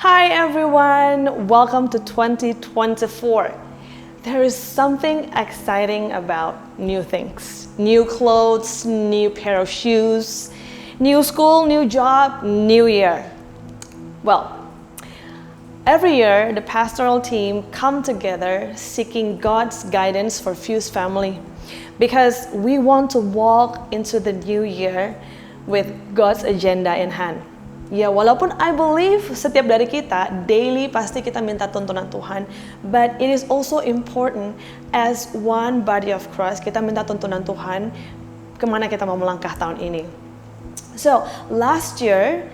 Hi everyone, welcome to 2024. There is something exciting about new things. New clothes, new pair of shoes, new school, new job, new year. Well, every year the pastoral team come together seeking God's guidance for Fuse family because we want to walk into the new year with God's agenda in hand. Ya, walaupun I believe setiap dari kita daily pasti kita minta tuntunan Tuhan, but it is also important as one body of Christ kita minta tuntunan Tuhan kemana kita mau melangkah tahun ini. So last year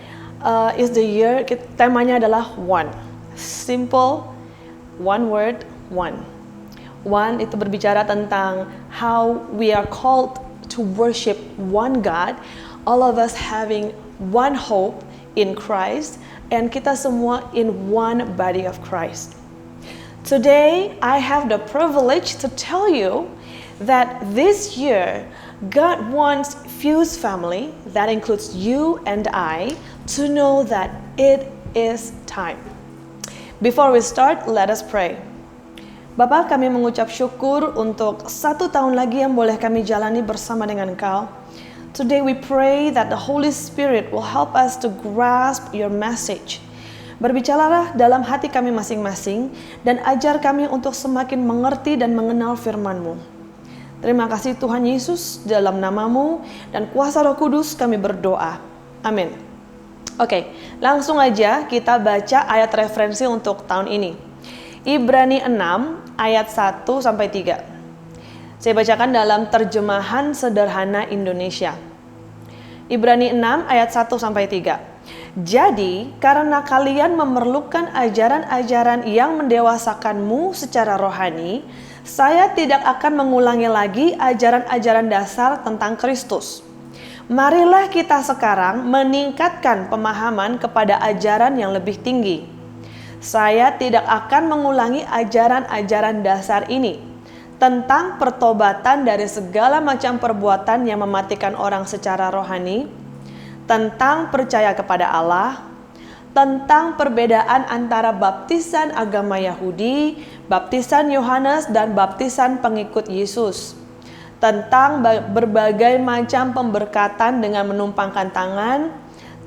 is the year, temanya adalah one, simple, one word, one. One itu berbicara tentang how we are called to worship one God, all of us having one hope in Christ, and kita semua in one body of Christ. Today, I have the privilege to tell you that this year, God wants Fuse family, that includes you and I, to know that it is time. Before we start, let us pray. Bapa, kami mengucap syukur untuk 1 tahun lagi yang boleh kami jalani bersama dengan Engkau. Today we pray that the Holy Spirit will help us to grasp your message. Berbicaralah dalam hati kami masing-masing dan ajar kami untuk semakin mengerti dan mengenal firman-Mu. Terima kasih Tuhan Yesus, dalam nama-Mu dan kuasa Roh Kudus kami berdoa. Amin. Oke, langsung aja kita baca ayat referensi untuk tahun ini. Ibrani 6 ayat 1-3. Saya bacakan dalam terjemahan sederhana Indonesia. Ibrani 6 ayat 1-3. Jadi, karena kalian memerlukan ajaran-ajaran yang mendewasakanmu secara rohani, saya tidak akan mengulangi lagi ajaran-ajaran dasar tentang Kristus. Marilah kita sekarang meningkatkan pemahaman kepada ajaran yang lebih tinggi. Saya tidak akan mengulangi ajaran-ajaran dasar ini tentang pertobatan dari segala macam perbuatan yang mematikan orang secara rohani, tentang percaya kepada Allah, tentang perbedaan antara baptisan agama Yahudi, baptisan Yohanes, dan baptisan pengikut Yesus, tentang berbagai macam pemberkatan dengan menumpangkan tangan,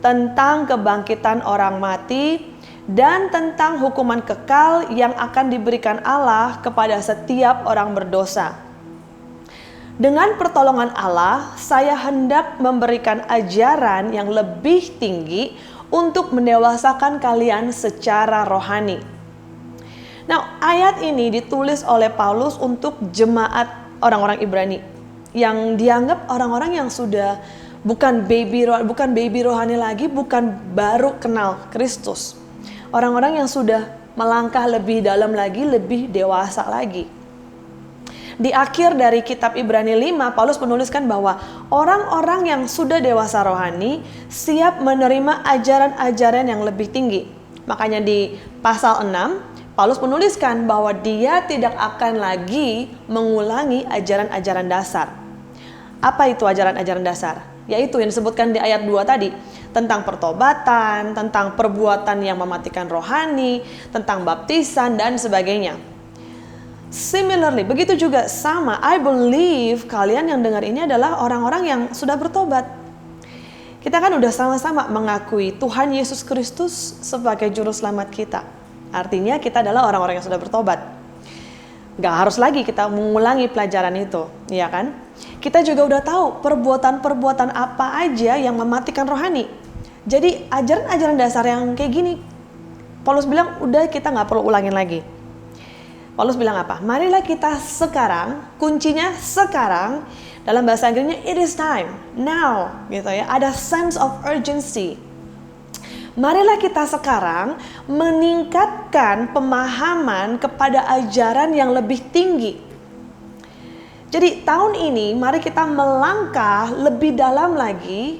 tentang kebangkitan orang mati, dan tentang hukuman kekal yang akan diberikan Allah kepada setiap orang berdosa. Dengan pertolongan Allah, saya hendak memberikan ajaran yang lebih tinggi untuk mendewasakan kalian secara rohani. Nah, ayat ini ditulis oleh Paulus untuk jemaat orang-orang Ibrani yang dianggap orang-orang yang sudah bukan baby rohani lagi, bukan baru kenal Kristus. Orang-orang yang sudah melangkah lebih dalam lagi, lebih dewasa lagi. Di akhir dari kitab Ibrani 5, Paulus menuliskan bahwa orang-orang yang sudah dewasa rohani siap menerima ajaran-ajaran yang lebih tinggi. Makanya di pasal 6, Paulus menuliskan bahwa dia tidak akan lagi mengulangi ajaran-ajaran dasar. Apa itu ajaran-ajaran dasar? Yaitu yang disebutkan di ayat 2 tadi, tentang pertobatan, tentang perbuatan yang mematikan rohani, tentang baptisan, dan sebagainya. Similarly, begitu juga sama, I believe kalian yang dengar ini adalah orang-orang yang sudah bertobat. Kita kan udah sama-sama mengakui Tuhan Yesus Kristus sebagai juru selamat kita. Artinya kita adalah orang-orang yang sudah bertobat. Gak harus lagi kita mengulangi pelajaran itu, ya kan? Kita juga udah tahu perbuatan-perbuatan apa aja yang mematikan rohani. Jadi ajaran-ajaran dasar yang kayak gini, Paulus bilang udah kita gak perlu ulangin lagi. Paulus bilang apa? Marilah kita sekarang, kuncinya sekarang, dalam bahasa Inggrisnya it is time, now, gitu ya. Ada sense of urgency. Marilah kita sekarang meningkatkan pemahaman kepada ajaran yang lebih tinggi. Jadi tahun ini mari kita melangkah lebih dalam lagi,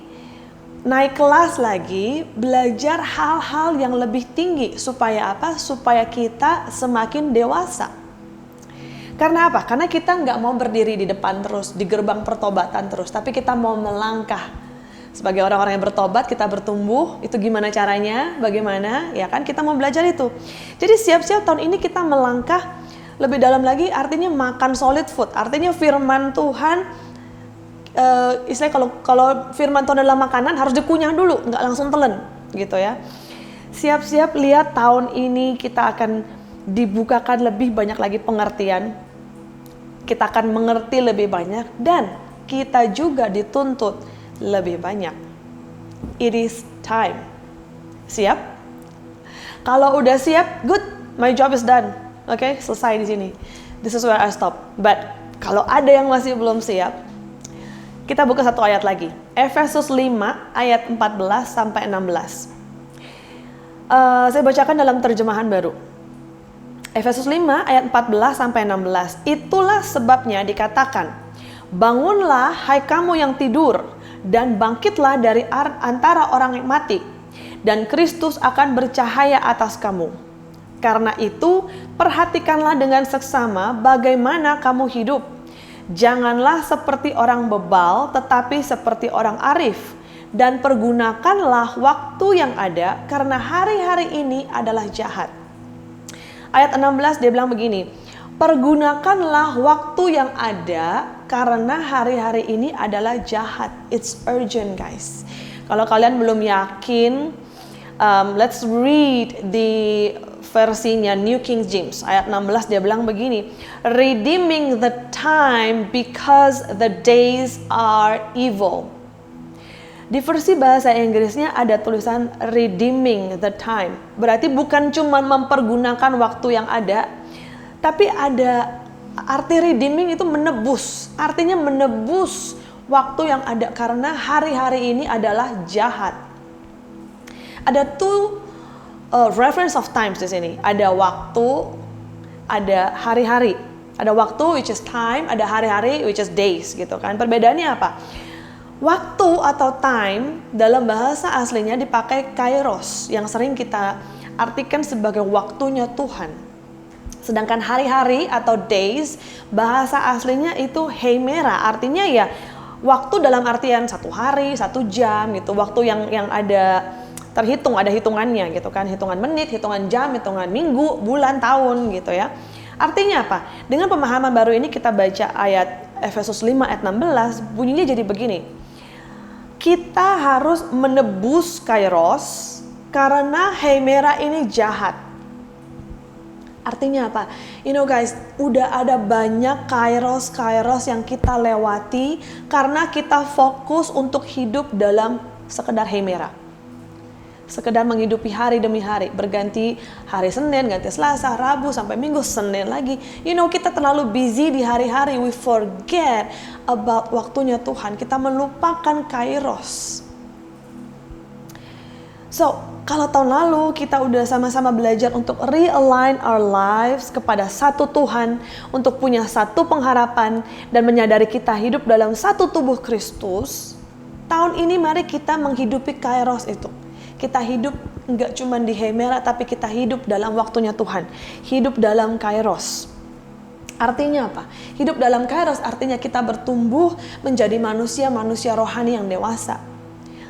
naik kelas lagi, belajar hal-hal yang lebih tinggi. Supaya apa? Supaya kita semakin dewasa. Karena apa? Karena kita nggak mau berdiri di depan terus, di gerbang pertobatan terus. Tapi kita mau melangkah Sebagai orang-orang yang bertobat, kita bertumbuh, itu gimana caranya, bagaimana, ya kan, kita mau belajar itu. Jadi siap-siap tahun ini kita melangkah lebih dalam lagi, artinya makan solid food, artinya firman Tuhan, istilahnya kalau firman Tuhan adalah makanan, harus dikunyah dulu, nggak langsung telan, gitu ya. Siap-siap lihat tahun ini kita akan dibukakan lebih banyak lagi pengertian, kita akan mengerti lebih banyak, dan kita juga dituntut lebih banyak. It is time. Siap? Kalau udah siap, good, my job is done. Oke, selesai di sini. This is where I stop. But kalau ada yang masih belum siap, kita buka satu ayat lagi. Efesus 5 ayat 14 sampai 16. Saya bacakan dalam terjemahan baru. Efesus 5 ayat 14 sampai 16. Itulah sebabnya dikatakan, bangunlah hai kamu yang tidur, dan bangkitlah dari antara orang yang mati, dan Kristus akan bercahaya atas kamu. Karena itu, perhatikanlah dengan seksama bagaimana kamu hidup. Janganlah seperti orang bebal, tetapi seperti orang arif. Dan pergunakanlah waktu yang ada, karena hari-hari ini adalah jahat. Ayat 16 dia bilang begini, pergunakanlah waktu yang ada, karena hari-hari ini adalah jahat. It's urgent, guys. Kalau kalian belum yakin, let's read the versinya New King James. Ayat 16 dia bilang begini, redeeming the time because the days are evil. Di versi bahasa Inggrisnya ada tulisan redeeming the time. Berarti bukan cuma mempergunakan waktu yang ada, tapi ada arti redeeming itu menebus. Artinya menebus waktu yang ada, karena hari-hari ini adalah jahat. Ada two reference of times di sini. Ada waktu, ada hari-hari. Ada waktu which is time, ada hari-hari which is days gitu kan. Perbedaannya apa? Waktu atau time dalam bahasa aslinya dipakai kairos, yang sering kita artikan sebagai waktunya Tuhan. Sedangkan hari-hari atau days, bahasa aslinya itu hemera, artinya ya waktu dalam artian 1 hari, 1 jam gitu, waktu yang ada terhitung, ada hitungannya gitu kan, hitungan menit, hitungan jam, hitungan minggu, bulan, tahun gitu ya. Artinya apa? Dengan pemahaman baru ini kita baca ayat Efesus 5 ayat 16, bunyinya jadi begini. Kita harus menebus kairos karena hemera ini jahat. Artinya apa? You know guys, udah ada banyak kairos yang kita lewati karena kita fokus untuk hidup dalam sekedar hemera. Sekedar menghidupi hari demi hari, berganti hari Senin, ganti Selasa, Rabu, sampai Minggu, Senin lagi. You know, kita terlalu busy di hari-hari, we forget about waktunya Tuhan. Kita melupakan kairos. So, kalau tahun lalu kita udah sama-sama belajar untuk realign our lives kepada satu Tuhan, untuk punya satu pengharapan, dan menyadari kita hidup dalam satu tubuh Kristus, tahun ini mari kita menghidupi kairos itu. Kita hidup nggak cuma di hemera, tapi kita hidup dalam waktunya Tuhan. Hidup dalam kairos. Artinya apa? Hidup dalam kairos artinya kita bertumbuh menjadi manusia rohani yang dewasa.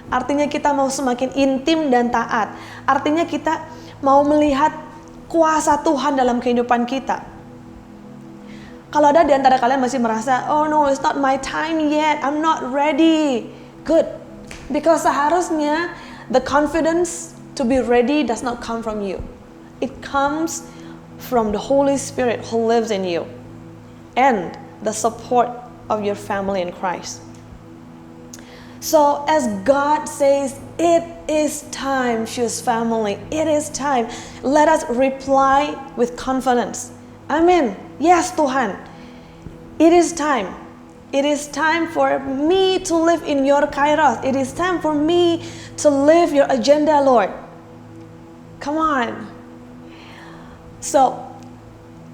Artinya kita mau semakin intim dan taat. Artinya kita mau melihat kuasa Tuhan dalam kehidupan kita. Kalau ada di antara kalian masih merasa, oh no, it's not my time yet, I'm not ready. Good. Because seharusnya the confidence to be ready does not come from you. It comes from the Holy Spirit who lives in you and the support of your family in Christ. So as God says, it is time, Fuse family, it is time. Let us reply with confidence. Amen. Yes, Tuhan. It is time. It is time for me to live in your kairos. It is time for me to live your agenda, Lord. Come on. So,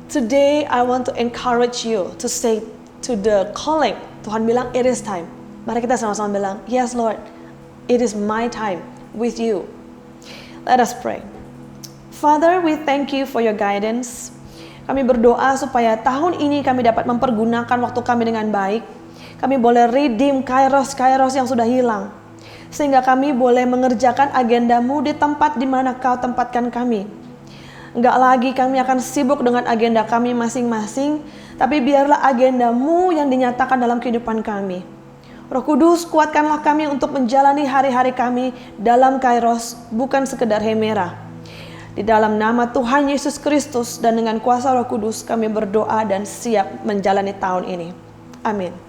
today I want to encourage you to say to the calling. Tuhan bilang, it is time. Mari kita sama-sama bilang, yes Lord, it is my time with you. Let us pray. Father, we thank you for your guidance. Kami berdoa supaya tahun ini kami dapat mempergunakan waktu kami dengan baik. Kami boleh redeem kairos yang sudah hilang. sehingga kami boleh mengerjakan agendamu di tempat di mana Kau tempatkan kami. Enggak lagi kami akan sibuk dengan agenda kami masing-masing, tapi biarlah agendamu yang dinyatakan dalam kehidupan kami. Roh Kudus, kuatkanlah kami untuk menjalani hari-hari kami dalam Kairos, bukan sekedar hemera. Di dalam nama Tuhan Yesus Kristus dan dengan kuasa Roh Kudus kami berdoa dan siap menjalani tahun ini. Amin.